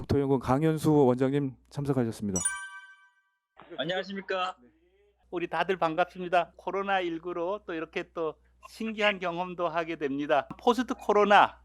국토연구원 강현수 원장님 참석하셨습니다. 안녕하십니까. 우리 다들 반갑습니다. 코로나19로 또 이렇게 또 신기한 경험도 하게 됩니다. 포스트 코로나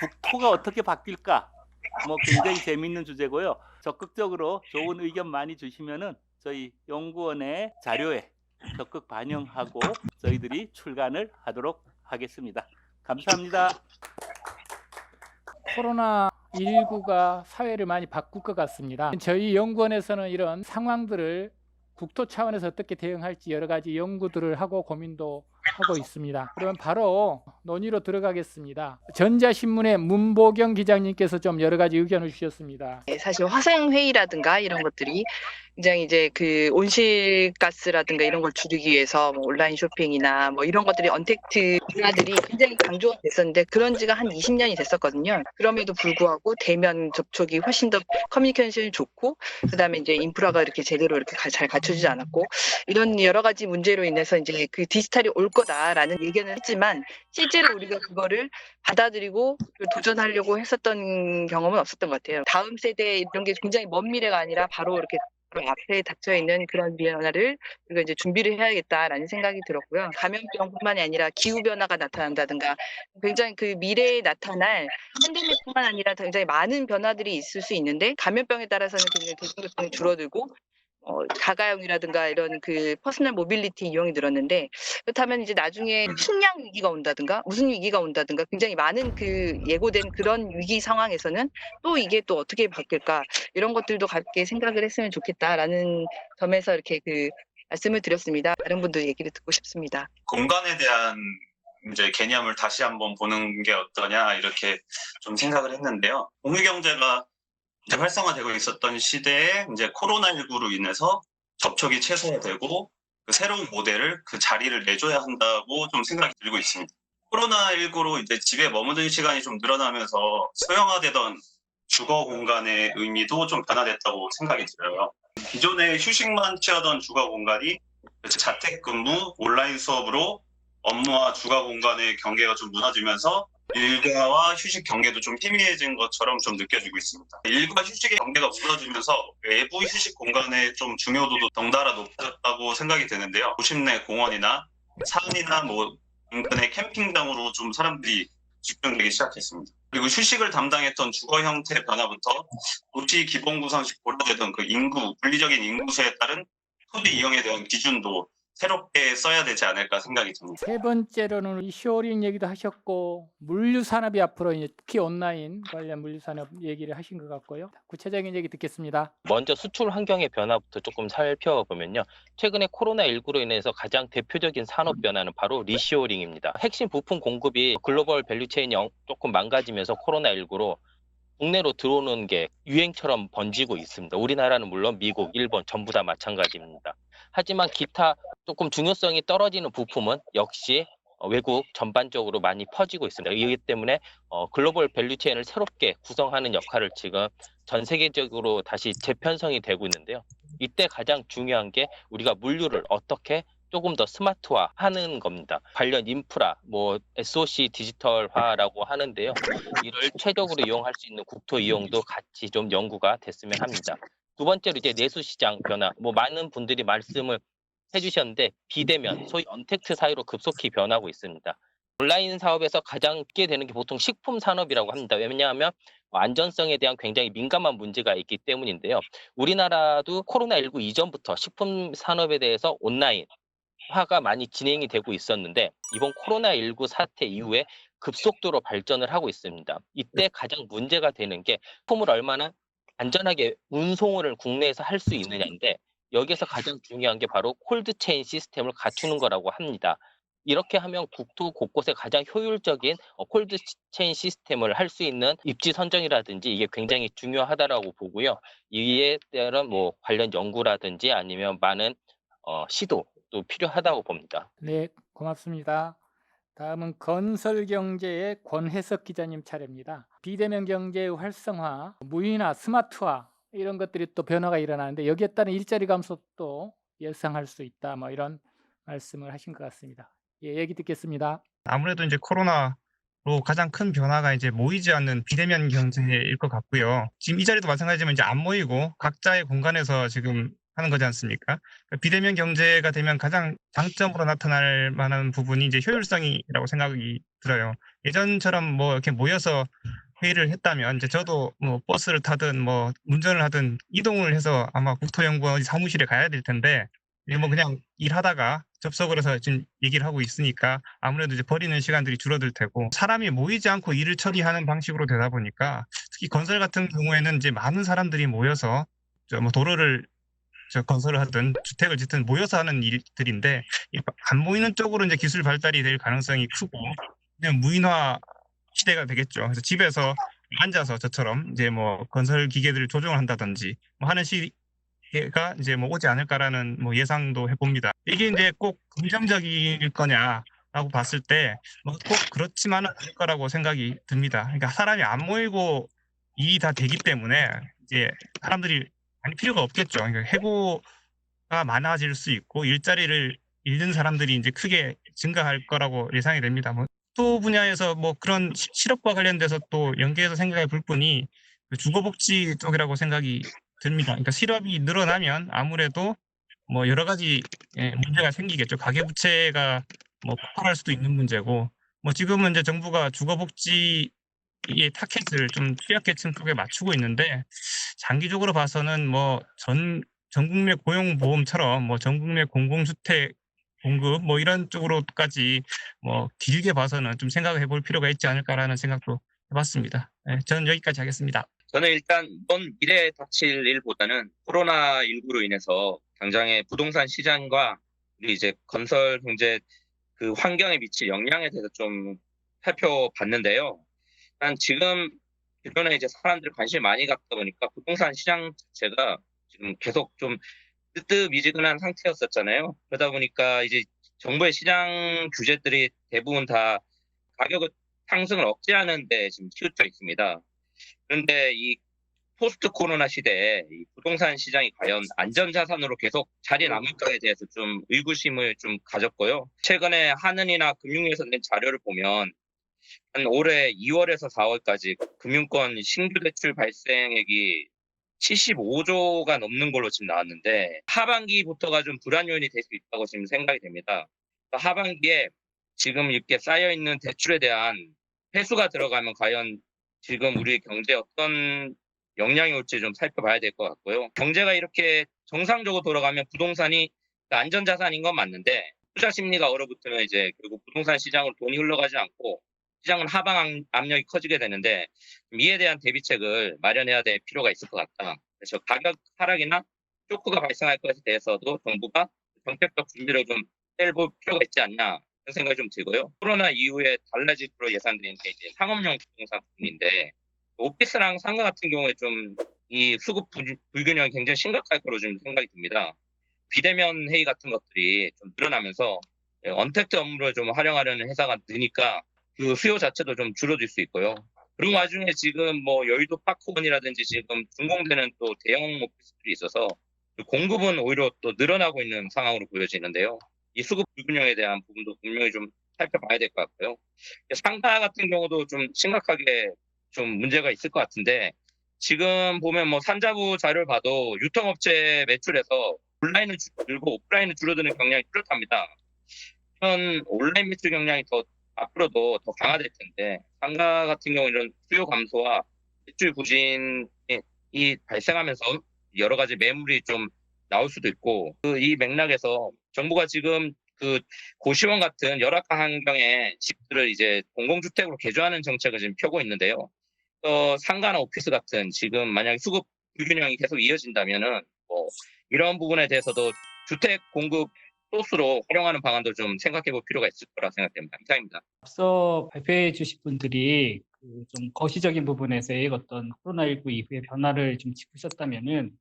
국토가 어떻게 바뀔까? 굉장히 재미있는 주제고요. 적극적으로 좋은 의견 많이 주시면은 저희 연구원의 자료에 적극 반영하고 저희들이 출간을 하도록 하겠습니다. 감사합니다. 코로나19가 사회를 많이 바꿀 것 같습니다. 저희 연구원에서는 이런 상황들을 국토 차원에서 어떻게 대응할지 여러 가지 연구들을 하고 고민도 하고 있습니다. 그럼 바로 논의로 들어가겠습니다. 전자신문의 문보경 기자님께서 좀 여러 가지 의견을 주셨습니다. 사실 화상회의라든가 이런 것들이 굉장히 이제 그 온실가스라든가 이런 걸 줄이기 위해서 온라인 쇼핑이나 이런 것들이 언택트 문화들이 굉장히 강조가 됐었는데 그런 지가 한 20년이 됐었거든요. 그럼에도 불구하고 대면 접촉이 훨씬 더 커뮤니케이션이 좋고 그다음에 이제 인프라가 이렇게 제대로 이렇게 잘 갖춰지지 않았고 이런 여러 가지 문제로 인해서 이제 그 디지털이 올 거다라는 얘기는 했지만 실제로 우리가 그거를 받아들이고 도전하려고 했었던 경험은 없었던 것 같아요. 다음 세대 이런 게 굉장히 먼 미래가 아니라 바로 이렇게 앞에 닥쳐 있는 그런 변화를 우리가 이제 준비를 해야겠다라는 생각이 들었고요. 감염병뿐만이 아니라 기후 변화가 나타난다든가 굉장히 그 미래에 나타날 팬데믹뿐만 아니라 굉장히 많은 변화들이 있을 수 있는데 감염병에 따라서는 굉장히 대중교통이 줄어들고 자가용이라든가 이런 그 퍼스널 모빌리티 이용이 늘었는데 그렇다면 이제 나중에 식량 위기가 온다든가 무슨 위기가 온다든가 굉장히 많은 그 예고된 그런 위기 상황에서는 또 이게 또 어떻게 바뀔까 이런 것들도 같이 생각을 했으면 좋겠다라는 점에서 이렇게 그 말씀을 드렸습니다. 다른 분들 얘기를 듣고 싶습니다. 공간에 대한 이제 개념을 다시 한번 보는 게 어떠냐 이렇게 좀 생각을 했는데요. 공유경제가 이제 활성화되고 있었던 시대에 이제 코로나19로 인해서 접촉이 최소화되고 그 새로운 모델을 그 자리를 내줘야 한다고 좀 생각이 들고 있습니다. 코로나19로 이제 집에 머무는 시간이 좀 늘어나면서 소형화되던 주거 공간의 의미도 좀 변화됐다고 생각이 들어요. 기존에 휴식만 취하던 주거 공간이 자택근무, 온라인 수업으로 업무와 주거 공간의 경계가 좀 무너지면서 일과와 휴식 경계도 좀 희미해진 것처럼 좀 느껴지고 있습니다. 일과 휴식의 경계가 무너지면서 외부 휴식 공간의 좀 중요도도 덩달아 높아졌다고 생각이 되는데요. 도심 내 공원이나 산이나 인근의 캠핑장으로 좀 사람들이 집중되기 시작했습니다. 그리고 휴식을 담당했던 주거 형태 변화부터 도시 기본 구성식 고려되던 그 물리적인 인구수에 따른 토지 이용에 대한 기준도 새롭게 써야 되지 않을까 생각이 듭니다. 세 번째로는 리쇼링 얘기도 하셨고 물류 산업이 앞으로 이제 특히 온라인 관련 물류 산업 얘기를 하신 것 같고요. 구체적인 얘기 듣겠습니다. 먼저 수출 환경의 변화부터 조금 살펴보면요. 최근에 코로나19로 인해서 가장 대표적인 산업 변화는 바로 리쇼링입니다. 핵심 부품 공급이 글로벌 밸류체인이 조금 망가지면서 코로나19로 국내로 들어오는 게 유행처럼 번지고 있습니다. 우리나라는 물론 미국, 일본 전부 다 마찬가지입니다. 하지만 기타 조금 중요성이 떨어지는 부품은 역시 외국 전반적으로 많이 퍼지고 있습니다. 이기 때문에 글로벌 밸류체인을 새롭게 구성하는 역할을 지금 전 세계적으로 다시 재편성이 되고 있는데요. 이때 가장 중요한 게 우리가 물류를 어떻게 조금 더 스마트화하는 겁니다. 관련 인프라, SOC 디지털화라고 하는데요. 이를 최적으로 이용할 수 있는 국토 이용도 같이 좀 연구가 됐으면 합니다. 두 번째로 이제 내수시장 변화, 많은 분들이 말씀을 해주셨는데 비대면, 소위 언택트 사이로 급속히 변하고 있습니다. 온라인 사업에서 가장 크게 되는 게 보통 식품 산업이라고 합니다. 왜냐하면 안전성에 대한 굉장히 민감한 문제가 있기 때문인데요. 우리나라도 코로나19 이전부터 식품 산업에 대해서 온라인 화가 많이 진행이 되고 있었는데 이번 코로나19 사태 이후에 급속도로 발전을 하고 있습니다. 이때 가장 문제가 되는 게 식품을 얼마나 안전하게 운송을 국내에서 할 수 있느냐인데 여기서 가장 중요한 게 바로 콜드체인 시스템을 갖추는 거라고 합니다. 이렇게 하면 국토 곳곳에 가장 효율적인 콜드체인 시스템을 할 수 있는 입지 선정이라든지 이게 굉장히 중요하다라고 보고요. 이에 따른 관련 연구라든지 아니면 많은 시도도 필요하다고 봅니다. 네, 고맙습니다. 다음은 건설경제의 권혜석 기자님 차례입니다. 비대면 경제의 활성화, 무인화, 스마트화 이런 것들이 또 변화가 일어나는데 여기에 따른 일자리 감소도 예상할 수 있다. 이런 말씀을 하신 것 같습니다. 예, 얘기 듣겠습니다. 아무래도 이제 코로나 가장 큰 변화가 이제 모이지 않는 비대면 경제일 것 같고요. 지금 이 자리도 마찬가지지만 이제 안 모이고 각자의 공간에서 지금 하는 거지 않습니까? 그러니까 비대면 경제가 되면 가장 장점으로 나타날 만한 부분이 이제 효율성이라고 생각이 들어요. 예전처럼 뭐 이렇게 모여서 회의를 했다면 이제 저도 뭐 버스를 타든 뭐 운전을 하든 이동을 해서 아마 국토연구원 사무실에 가야 될 텐데 이게 뭐 그냥 일하다가 접속을 해서 지금 얘기를 하고 있으니까 아무래도 이제 버리는 시간들이 줄어들 테고 사람이 모이지 않고 일을 처리하는 방식으로 되다 보니까 특히 건설 같은 경우에는 이제 많은 사람들이 모여서 뭐 도로를 건설을 하든 주택을 짓든 모여서 하는 일들인데 안 모이는 쪽으로 이제 기술 발달이 될 가능성이 크고 그냥 무인화 시대가 되겠죠. 그래서 집에서 앉아서 저처럼 이제 뭐 건설 기계들을 조정을 한다든지 뭐 하는 시대가 이제 뭐 오지 않을까라는 뭐 예상도 해봅니다. 이게 이제 꼭 긍정적일 거냐라고 봤을 때 뭐 꼭 그렇지만은 않을 거라고 생각이 듭니다. 그러니까 사람이 안 모이고 일이 다 되기 때문에 이제 사람들이 많이 필요가 없겠죠. 그러니까 해고가 많아질 수 있고 일자리를 잃는 사람들이 이제 크게 증가할 거라고 예상이 됩니다. 뭐 또 분야에서 뭐 그런 실업과 관련돼서 또 연계해서 생각해 볼 분이 그 주거복지 쪽이라고 생각이 듭니다. 그러니까 실업이 늘어나면 아무래도 뭐 여러 가지 문제가 생기겠죠. 가계부채가 뭐 폭발할 수도 있는 문제고 뭐 지금은 이제 정부가 주거복지의 타켓을 좀 취약계층 쪽에 맞추고 있는데 장기적으로 봐서는 뭐 전국민 고용보험처럼 뭐 전국민 공공주택 공급 뭐 이런 쪽으로까지 뭐 길게 봐서는 좀 생각해 볼 필요가 있지 않을까라는 생각도 해봤습니다. 네, 저는 여기까지 하겠습니다. 저는 일단 먼 미래에 닥칠 일보다는 코로나19로 인해서 당장의 부동산 시장과 우리 이제 건설 경제 그 환경에 미칠 영향에 대해서 좀 살펴봤는데요. 일단 지금 주변에 이제 사람들 관심이 많이 갖다 보니까 부동산 시장 자체가 지금 계속 좀 뜨뜻미지근한 상태였었잖아요. 그러다 보니까 이제 정부의 시장 규제들이 대부분 다 가격 상승을 억제하는 데 지금 치우쳐 있습니다. 그런데 이 포스트 코로나 시대에 이 부동산 시장이 과연 안전자산으로 계속 자리 남을까에 대해서 좀 의구심을 좀 가졌고요. 최근에 한은이나 금융위에서 낸 자료를 보면 한 올해 2월에서 4월까지 금융권 신규 대출 발생액이 75조가 넘는 걸로 지금 나왔는데 하반기부터가 좀 불안 요인이 될 수 있다고 지금 생각이 됩니다. 하반기에 지금 이렇게 쌓여 있는 대출에 대한 회수가 들어가면 과연 지금 우리 경제에 어떤 영향이 올지 좀 살펴봐야 될 것 같고요. 경제가 이렇게 정상적으로 돌아가면 부동산이 안전자산인 건 맞는데 투자 심리가 얼어붙으면 이제 결국 부동산 시장으로 돈이 흘러가지 않고 시장은 하방 압력이 커지게 되는데 이에 대한 대비책을 마련해야 될 필요가 있을 것 같다. 그래서 가격 하락이나 쇼크가 발생할 것에 대해서도 정부가 정책적 준비를 좀 해볼 필요가 있지 않냐 그런 생각이 좀 들고요. 코로나 이후에 달라질 거로 예상되는 게 이제 상업용 부동산 부분인데 오피스랑 상가 같은 경우에 좀 이 수급 불균형이 굉장히 심각할 거로 좀 생각이 듭니다. 비대면 회의 같은 것들이 좀 늘어나면서 언택트 업무를 좀 활용하려는 회사가 느니까 그 수요 자체도 좀 줄어들 수 있고요. 그런 와중에 지금 뭐 여의도 파크원이라든지 지금 준공되는 또 대형 오피스들이 있어서 공급은 오히려 또 늘어나고 있는 상황으로 보여지는데요. 이 수급 불균형에 대한 부분도 분명히 좀 살펴봐야 될 것 같고요. 상가 같은 경우도 좀 심각하게 좀 문제가 있을 것 같은데 지금 보면 뭐 산자부 자료를 봐도 유통업체 매출에서 온라인은 줄고 오프라인은 줄어드는 경향이 뚜렷합니다. 현 온라인 매출 경향이 더 앞으로도 더 강화될 텐데 상가 같은 경우 이런 수요 감소와 매출 부진이 발생하면서 여러 가지 매물이 좀 나올 수도 있고 이 맥락에서 정부가 지금 그 고시원 같은 열악한 환경의 집들을 이제 공공주택으로 개조하는 정책을 지금 펴고 있는데요. 상가나 오피스 같은 지금 만약에 수급 불균형이 계속 이어진다면은 뭐 이런 부분에 대해서도 주택 공급 소스로 활용하는 방안도 좀 생각해 볼 필요가 있을 거라 생각됩니다. 이상입니다. 앞서 발표해 주신 분들이 그 좀 거시적인 부분에서의 어떤 코로나19 이후의 변화를 좀 짚으셨다면은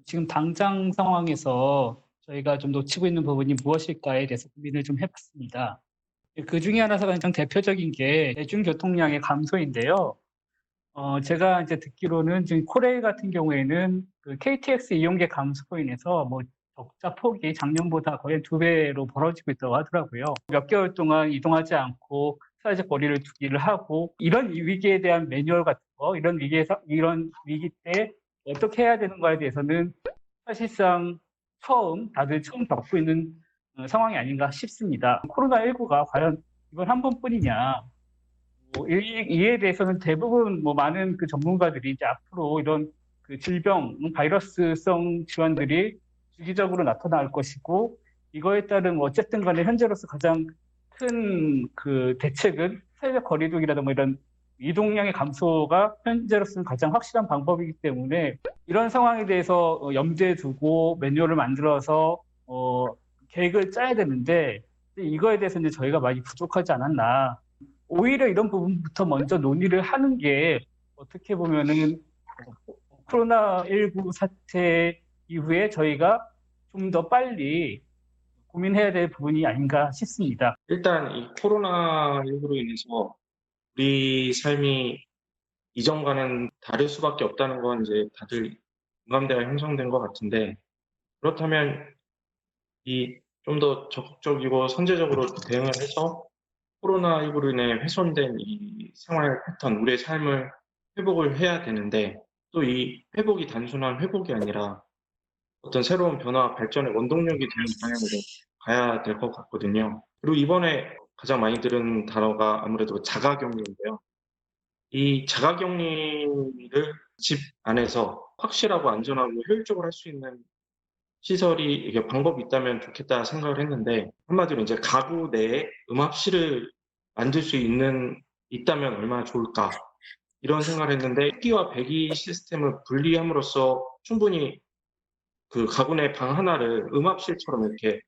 지금 당장 상황에서 저희가 좀 놓치고 있는 부분이 무엇일까에 대해서 고민을 좀 해봤습니다. 그 중에 하나가 가장 대표적인 게 대중교통량의 감소인데요. 제가 이제 듣기로는 지금 코레일 같은 경우에는 그 KTX 이용객 감소로 인해서 뭐 적자 폭이 작년보다 거의 2배로 벌어지고 있다고 하더라고요. 몇 개월 동안 이동하지 않고 사회적 거리를 두기를 하고 이런 위기에 대한 매뉴얼 같은 거 이런 위기 때 어떻게 해야 되는 거에 대해서는 사실상 다들 처음 겪고 있는 상황이 아닌가 싶습니다. 코로나19가 과연 이번 한 번뿐이냐? 이에 대해서는 대부분 많은 그 전문가들이 이제 앞으로 이런 그 질병, 바이러스성 질환들이 주기적으로 나타날 것이고 이거에 따른 어쨌든 간에 현재로서 가장 큰 그 대책은 사회적 거리두기라든가 이런 이동량의 감소가 현재로서는 가장 확실한 방법이기 때문에 이런 상황에 대해서 염두에 두고 매뉴얼을 만들어서 계획을 짜야 되는데 이거에 대해서 이제 저희가 많이 부족하지 않았나. 오히려 이런 부분부터 먼저 논의를 하는 게 어떻게 보면은 코로나19 사태 이후에 저희가 좀 더 빨리 고민해야 될 부분이 아닌가 싶습니다. 일단 이 코로나19로 인해서 우리 삶이 이전과는 다를 수밖에 없다는 건 이제 다들 공감대가 형성된 것 같은데 그렇다면 이 좀 더 적극적이고 선제적으로 대응을 해서 코로나19로 인해 훼손된 이 생활 패턴, 우리의 삶을 회복을 해야 되는데 또 이 회복이 단순한 회복이 아니라 어떤 새로운 변화, 발전의 원동력이 되는 방향으로 가야 될 것 같거든요. 그리고 이번에 가장 많이 들은 단어가 아무래도 자가격리인데요. 이 자가격리를 집 안에서 확실하고 안전하고 효율적으로 할 수 있는 시설이 이게 방법이 있다면 좋겠다 생각을 했는데 한마디로 이제 가구 내에 음압실을 만들 수 있다면 얼마나 좋을까 이런 생각을 했는데 식기와 배기 시스템을 분리함으로써 충분히 그 가구 내 방 하나를 음압실처럼 이렇게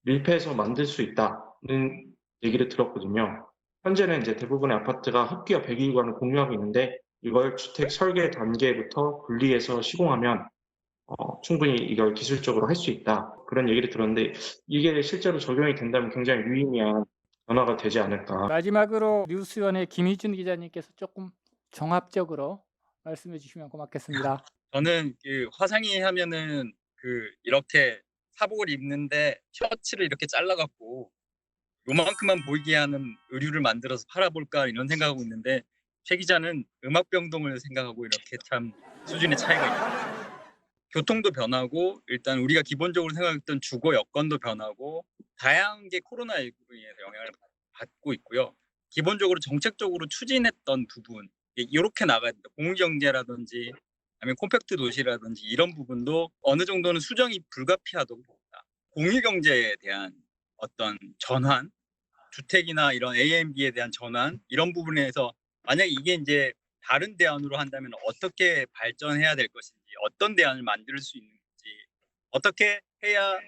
밀폐해서 만들 수 있다는 얘기를 들었거든요. 현재는 이제 대부분의 아파트가 흡기와 배기관을 공유하고 있는데 이걸 주택 설계 단계부터 분리해서 시공하면 충분히 이걸 기술적으로 할 수 있다. 그런 얘기를 들었는데 이게 실제로 적용이 된다면 굉장히 유의미한 변화가 되지 않을까. 마지막으로 뉴스원의 김희준 기자님께서 조금 종합적으로 말씀해 주시면 고맙겠습니다. 저는 그 화상이 하면은 이렇게 사복을 입는데 셔츠를 이렇게 잘라갖고 요만큼만 보이게 하는 의류를 만들어서 팔아볼까 이런 생각하고 있는데 최 기자는 음악병동을 생각하고 이렇게 참 수준의 차이가 있다. 교통도 변하고 일단 우리가 기본적으로 생각했던 주거 여건도 변하고 다양한 게 코로나19로 인해서 영향을 받고 있고요. 기본적으로 정책적으로 추진했던 부분 이렇게 나가야 된다. 공유경제라든지 아니면 콤팩트 도시라든지 이런 부분도 어느 정도는 수정이 불가피하다고 봅니다. 공유경제에 대한 어떤 전환, 주택이나 이런 A&B에 대한 전환 이런 부분에서 만약에 이게 이제 다른 대안으로 한다면 어떻게 발전해야 될 것인지 어떤 대안을 만들 수 있는지 어떻게 해야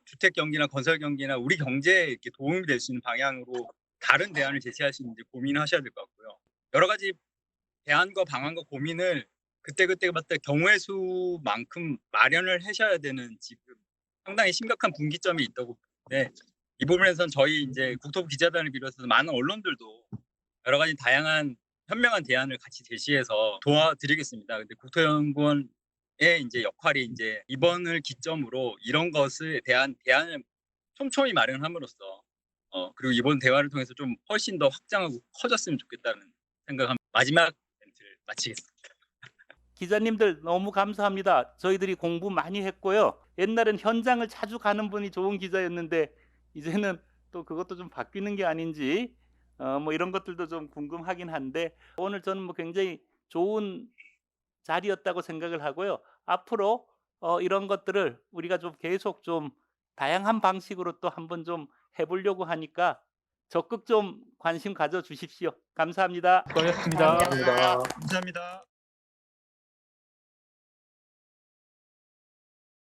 주택 경기나 건설 경기나 우리 경제에 이렇게 도움이 될 수 있는 방향으로 다른 대안을 제시할 수 있는지 고민하셔야 될 것 같고요. 여러 가지 대안과 방안과 고민을 그때마다 경우의 수만큼 마련을 하셔야 되는 지금 상당히 심각한 분기점이 있다고 보는데 이 부분에서는 저희 이제 국토부 기자단을 비롯해서 많은 언론들도 여러 가지 다양한 현명한 대안을 같이 제시해서 도와드리겠습니다. 근데 국토연구원의 이제 역할이 이제 이번을 기점으로 이런 것에 대한 대안을 촘촘히 마련함으로써 그리고 이번 대화를 통해서 좀 훨씬 더 확장하고 커졌으면 좋겠다는 생각합니다. 마지막 멘트를 마치겠습니다. 기자님들 너무 감사합니다. 저희들이 공부 많이 했고요. 옛날엔 현장을 자주 가는 분이 좋은 기자였는데 이제는 또 그것도 좀 바뀌는 게 아닌지 이런 것들도 좀 궁금하긴 한데 오늘 저는 굉장히 좋은 자리였다고 생각을 하고요. 앞으로 이런 것들을 우리가 좀 계속 좀 다양한 방식으로 또 한번 좀 해보려고 하니까 적극 좀 관심 가져주십시오. 감사합니다. 수고하셨습니다. 감사합니다.